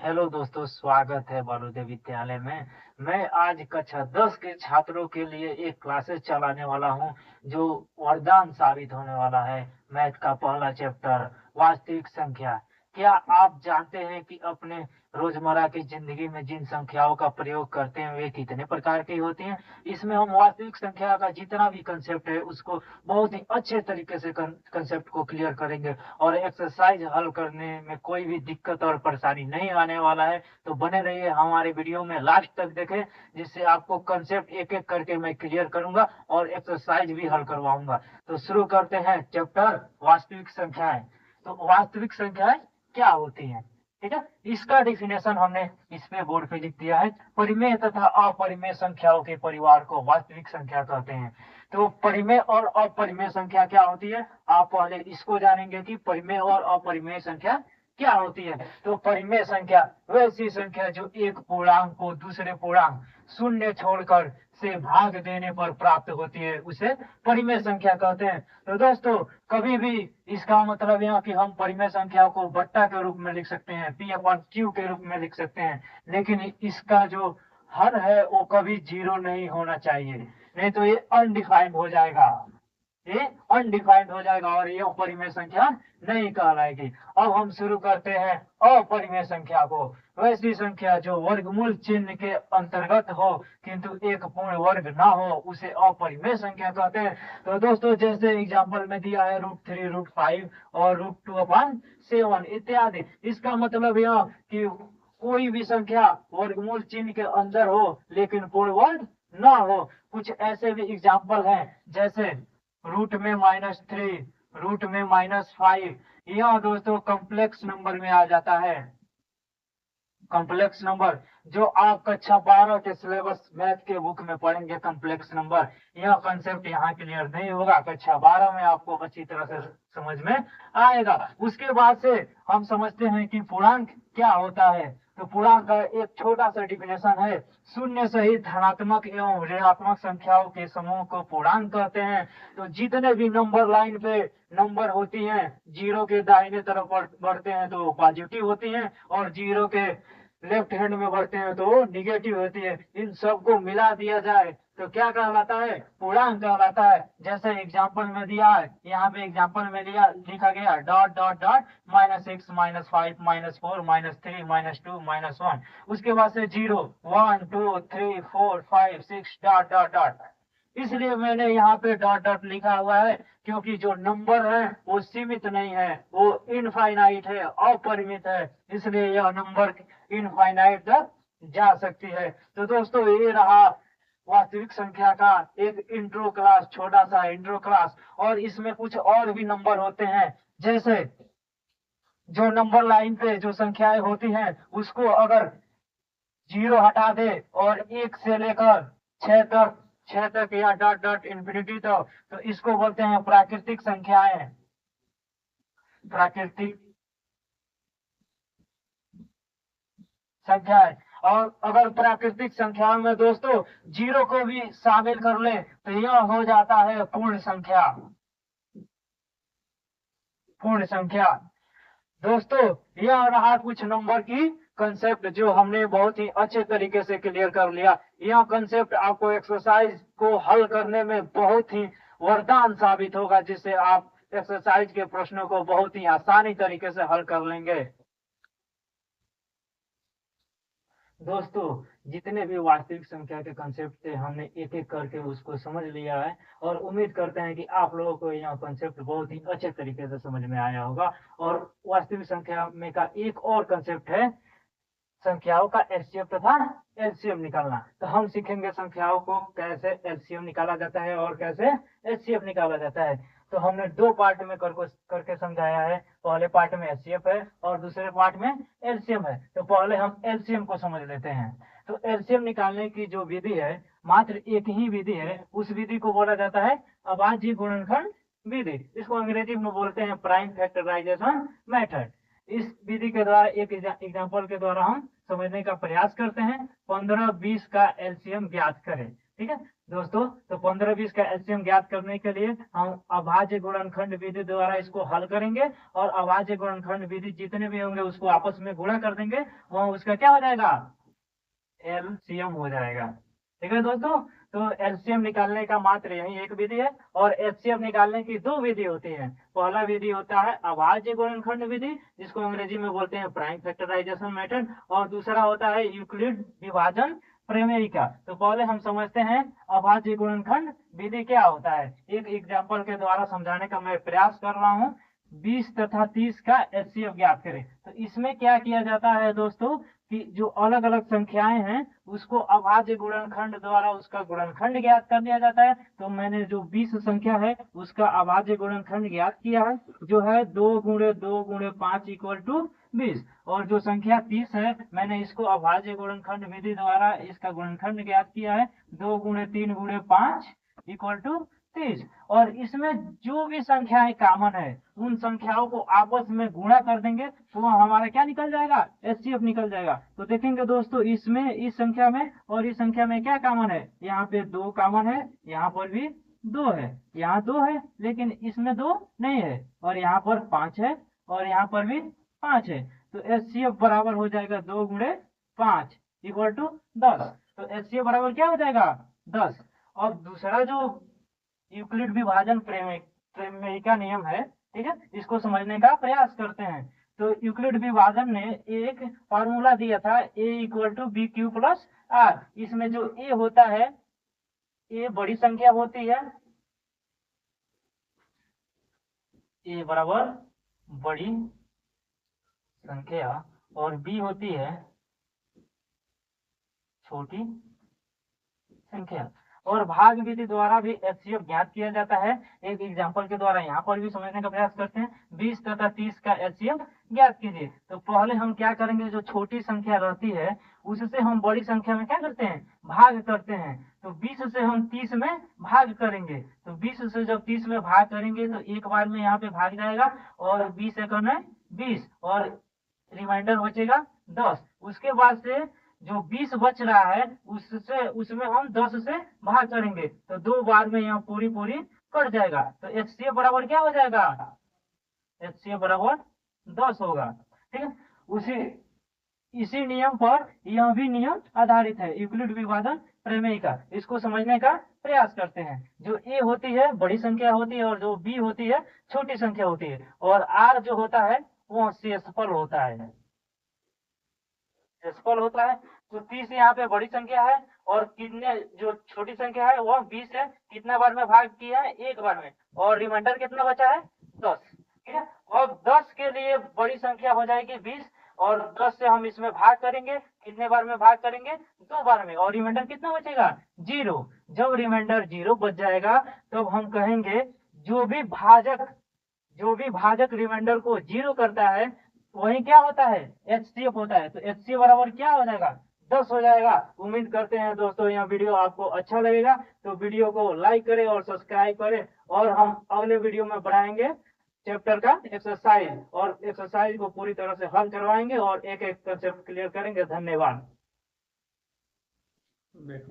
Hello दोस्तों, स्वागत है बड़ौदे विद्यालय में। मैं आज कक्षा 10 के छात्रों के लिए एक क्लासेस चलाने वाला हूं, जो वरदान साबित होने वाला है। मैथ का पहला चैप्टर, वास्तविक संख्या। क्या आप जानते हैं कि अपने रोजमर्रा की जिंदगी में जिन संख्याओं का प्रयोग करते हैं वे कितने प्रकार की होती हैं? इसमें हम वास्तविक संख्या का जितना भी कंसेप्ट है उसको बहुत ही अच्छे तरीके से कंसेप्ट को क्लियर करेंगे, और एक्सरसाइज हल करने में कोई भी दिक्कत और परेशानी नहीं आने वाला है। तो बने रहिए हमारे वीडियो में, लास्ट तक देखें, जिससे आपको कंसेप्ट एक एक करके मैं क्लियर करूंगा और एक्सरसाइज भी हल करवाऊंगा। तो शुरू करते हैं चैप्टर वास्तविक संख्याएं। तो वास्तविक संख्याएं क्या होती हैं? ठीक है, इसका डिफिनेशन हमने इस पे बोर्ड पे लिख दिया है। परिमेय तथा अपरिमेय संख्याओं के परिवार को वास्तविक संख्या कहते हैं। तो परिमेय और अपरिमेय संख्या क्या होती है, आप पहले इसको जानेंगे कि परिमेय और अपरिमेय संख्या क्या होती है। तो परिमेय संख्या वैसी संख्या जो एक पूर्णांक को दूसरे पूर्णांक शून्य छोड़कर से भाग देने पर प्राप्त होती है, उसे परिमेय संख्या कहते हैं। तो दोस्तों, कभी भी इसका मतलब यह कि हम परिमेय संख्या को बट्टा के रूप में लिख सकते हैं, P/Q के रूप में लिख सकते हैं, लेकिन इसका जो हर है वो कभी जीरो नहीं होना चाहिए, नहीं तो ये अनडिफाइंड हो जाएगा। ये अनडिफाइंड हो जाएगा और ये अपरिमेय संख्या नहीं कहलाएगी। अब हम शुरू करते हैं अपरिमेय संख्या को। वैसी संख्या जो वर्गमूल चिन्ह के अंतर्गत हो किंतु एक पूर्ण वर्ग ना हो, उसे अपरिमेय संख्या कहते हैं। तो दोस्तों, जैसे एग्जांपल में दिया है √3, √5 और √2/7 इत्यादि। इसका मतलब यह कि कोई भी संख्या वर्गमूल चिन्ह के अंदर हो लेकिन पूर्ण वर्ग ना हो। कुछ ऐसे भी एग्जांपल हैं, जैसे रूट में -3, रूट में -5। यह दोस्तों कॉम्प्लेक्स नंबर में आ जाता है। कॉम्प्लेक्स नंबर जो आप कक्षा 12 के सिलेबस मैथ के बुक में पढ़ेंगे, कॉम्प्लेक्स नंबर, यह कंसेप्ट यहाँ क्लियर नहीं होगा। कक्षा 12 में आपको अच्छी तरह से समझ में आएगा। उसके बाद से हम समझते हैं कि पूर्णांक क्या होता है। तो पूर्णांक का एक छोटा सा डिफिनेशन है, शून्य सहित धनात्मक एवं ऋणात्मक संख्याओं के समूह को पूर्णांक कहते हैं। तो जितने भी नंबर लाइन पे नंबर होती हैं, जीरो के दाहिने तरफ बढ़ते हैं तो पॉजिटिव होती हैं, और जीरो के लेफ्ट हैंड में बढ़ते हैं तो निगेटिव होती है। इन सबको मिला दिया जाए तो क्या कहलाता है? पूर्णांक कहलाता है। जैसे एग्जांपल में दिया है, यहाँ पे एग्जांपल में लिखा गया डॉट डॉट डॉट -6, -5, -4, -3, -2, -1। उसके बाद से 0, 1, 2, 3, 4, 5, 6 डॉट डॉट डॉट। इसलिए मैंने यहाँ पे डॉट डॉट लिखा हुआ है, क्योंकि जो नंबर है वो सीमित नहीं है, वो इनफाइनाइट है, अपरिमित है। इसलिए यह नंबर इनफाइनाइट तक जा सकती है। तो दोस्तों, ये रहा वास्तविक संख्या का एक इंट्रो क्लास, छोटा सा इंट्रो क्लास। और इसमें कुछ और भी नंबर होते हैं, जैसे जो नंबर लाइन पे जो संख्याएं होती हैं उसको अगर जीरो हटा दे और एक से लेकर छह तक, या डॉट डॉट इंफिनिटी तक, तो इसको बोलते हैं प्राकृतिक संख्याएं। प्राकृतिक संख्याएं। और अगर प्राकृतिक संख्याओं में दोस्तों जीरो को भी शामिल कर ले तो यह हो जाता है पूर्ण संख्या। पूर्ण संख्या। दोस्तों, यह रहा कुछ नंबर की कंसेप्ट जो हमने बहुत ही अच्छे तरीके से क्लियर कर लिया। यह कंसेप्ट आपको एक्सरसाइज को हल करने में बहुत ही वरदान साबित होगा, जिससे आप एक्सरसाइज के प्रश्नों को बहुत ही आसानी तरीके से हल कर लेंगे। दोस्तों, जितने भी वास्तविक संख्या के कंसेप्ट थे हमने एक एक करके उसको समझ लिया है, और उम्मीद करते हैं कि आप लोगों को यह कंसेप्ट बहुत ही अच्छे तरीके से समझ में आया होगा। और वास्तविक संख्या में का एक और कंसेप्ट है संख्याओं का एलसीएम तथा एलसीएम निकालना। तो हम सीखेंगे संख्याओं को कैसे एलसीएम निकाला जाता है और कैसे एचसीएफ निकाला जाता है। तो हमने दो पार्ट में करके समझाया है। पहले पार्ट में एचसीएफ है और दूसरे पार्ट में एलसीएम है। तो पहले हम एलसीएम को समझ लेते हैं। तो एलसीएम निकालने की जो विधि है, मात्र एक ही विधि है। उस विधि को बोला जाता है अभाज्य गुणनखंड विधि। इसको अंग्रेजी में बोलते हैं प्राइम फैक्टराइजेशन मेथड। इस विधि के द्वारा एक एग्जांपल के द्वारा हम समझने का प्रयास करते हैं। 15, 20 का एलसीएम ज्ञात करें। ठीक है, दोस्तों, तो 15-20 का एलसीएम ज्ञात करने के लिए हम अभाज्य गुणनखंड विधि द्वारा इसको हल करेंगे और अभाज्य गुणनखंड विधि जितने भी होंगे उसको आपस में गुणा कर देंगे, वह उसका क्या हो जाएगा, एलसीएम हो जाएगा। ठीक है दोस्तों, तो एलसीएम निकालने का मात्र यही एक विधि है और एचसीएफ निकालने की दो विधि होती है। पहला विधि होता है अभाज्य गुणनखंड विधि, जिसको अंग्रेजी में बोलते हैं प्राइम फैक्टराइजेशन मेथड, और दूसरा होता है यूक्लिड विभाजन प्रमेय का। तो पहले हम समझते हैं अभाज्य गुणनखंड विधि क्या होता है। एक एग्जाम्पल के द्वारा समझाने का मैं प्रयास कर रहा हूँ। 20 तथा 30 का एचसीएफ ज्ञात करें। तो इसमें क्या किया जाता है दोस्तों कि जो अलग अलग संख्याएं हैं उसको अभाज्य गुणनखंड द्वारा उसका गुणनखंड ज्ञात कर दिया जाता है। तो मैंने जो 20 संख्या है उसका अभाज्य गुणनखंड ज्ञात किया है, जो है 2 गुणे 2 गुणे 5 इक्वल टू 20। और जो संख्या 30 है मैंने इसको अभाज्य गुणनखंड विधि द्वारा इसका गुणनखंड ज्ञात किया है, 2 गुणे 3 गुणे 5 इक्वल टू 30। और इसमें जो भी संख्याएं कॉमन है उन संख्याओं को आपस में गुणा कर देंगे तो हमारा क्या निकल जाएगा, एचसीएफ निकल जाएगा। तो देखेंगे दोस्तों, इसमें इस संख्या में और इस संख्या में क्या कॉमन है, यहाँ पे 2 कॉमन है, यहाँ पर भी 2 है, यहाँ 2 है लेकिन इसमें 2 नहीं है, और यहाँ पर 5 है और यहाँ पर भी 5 है। तो एचसीएफ बराबर हो जाएगा 2 गुणे 5 इक्वल टू 10। तो एचसीएफ बराबर क्या हो जाएगा, 10। और दूसरा जो यूक्लिड विभाजन प्रमेय का नियम है, ठीक है, इसको समझने का प्रयास करते हैं। तो यूक्लिड विभाजन ने एक फॉर्मूला दिया था a equal to B Q plus R. इसमें जो a होता है, a बड़ी संख्या होती है, a बराबर बड़ी संख्या, और b होती है छोटी संख्या। और भाग विधि द्वारा भी एचसीएफ ज्ञात किया जाता है। एक एग्जांपल के द्वारा यहाँ पर भी समझने का प्रयास करते हैं। 20 तथा 30 का एचसीएफ ज्ञात कीजिए। तो पहले हम क्या करेंगे, जो छोटी संख्या रहती है उससे हम बड़ी संख्या में क्या करते हैं, भाग करते हैं। तो 20 से हम 30 में भाग करेंगे, तो 20 से जब 30 में भाग करेंगे तो एक बार में यहाँ पे भाग जाएगा, और 20 एकम 20 और रिमाइंडर बचेगा 10। उसके बाद से जो 20 बच रहा है उसमें हम 10 से भाग करेंगे, तो 2 बार में यहाँ पूरी पूरी कट जाएगा। तो एचसीएफ बराबर क्या हो जाएगा, एचसीएफ बराबर 10 होगा। ठीक है, इसी नियम पर यह भी नियम आधारित है, यूक्लिड विभाजन प्रमेय का। इसको समझने का प्रयास करते हैं। जो ए होती है बड़ी संख्या होती है, और जो बी होती है छोटी संख्या होती है, और आर जो होता है वो शेषफल होता है, शेषफल होता है। तो 30 यहाँ पे बड़ी संख्या है, और कितने जो छोटी संख्या है वह 20 है, कितना बार में भाग किया है, एक बार में, और रिमाइंडर कितना बचा है, 10। ठीक है, अब 10 के लिए बड़ी संख्या हो जाएगी 20, और 10 से हम इसमें भाग करेंगे, कितने बार में भाग करेंगे, 2 बार में, और रिमाइंडर कितना बचेगा, 0। जब रिमाइंडर 0 बच जाएगा तब हम कहेंगे जो भी भाजक रिमाइंडर को 0 करता है वही क्या होता है, एचसीएफ होता है। तो एचसीएफ बराबर क्या हो जाएगा, 10 हो जाएगा। उम्मीद करते हैं दोस्तों यह वीडियो आपको अच्छा लगेगा, तो वीडियो को लाइक करें और सब्सक्राइब करें, और हम अगले वीडियो में बढ़ाएंगे चैप्टर का एक्सरसाइज, और एक्सरसाइज को पूरी तरह से हल करवाएंगे और एक एक कंसेप्ट क्लियर करेंगे। धन्यवाद।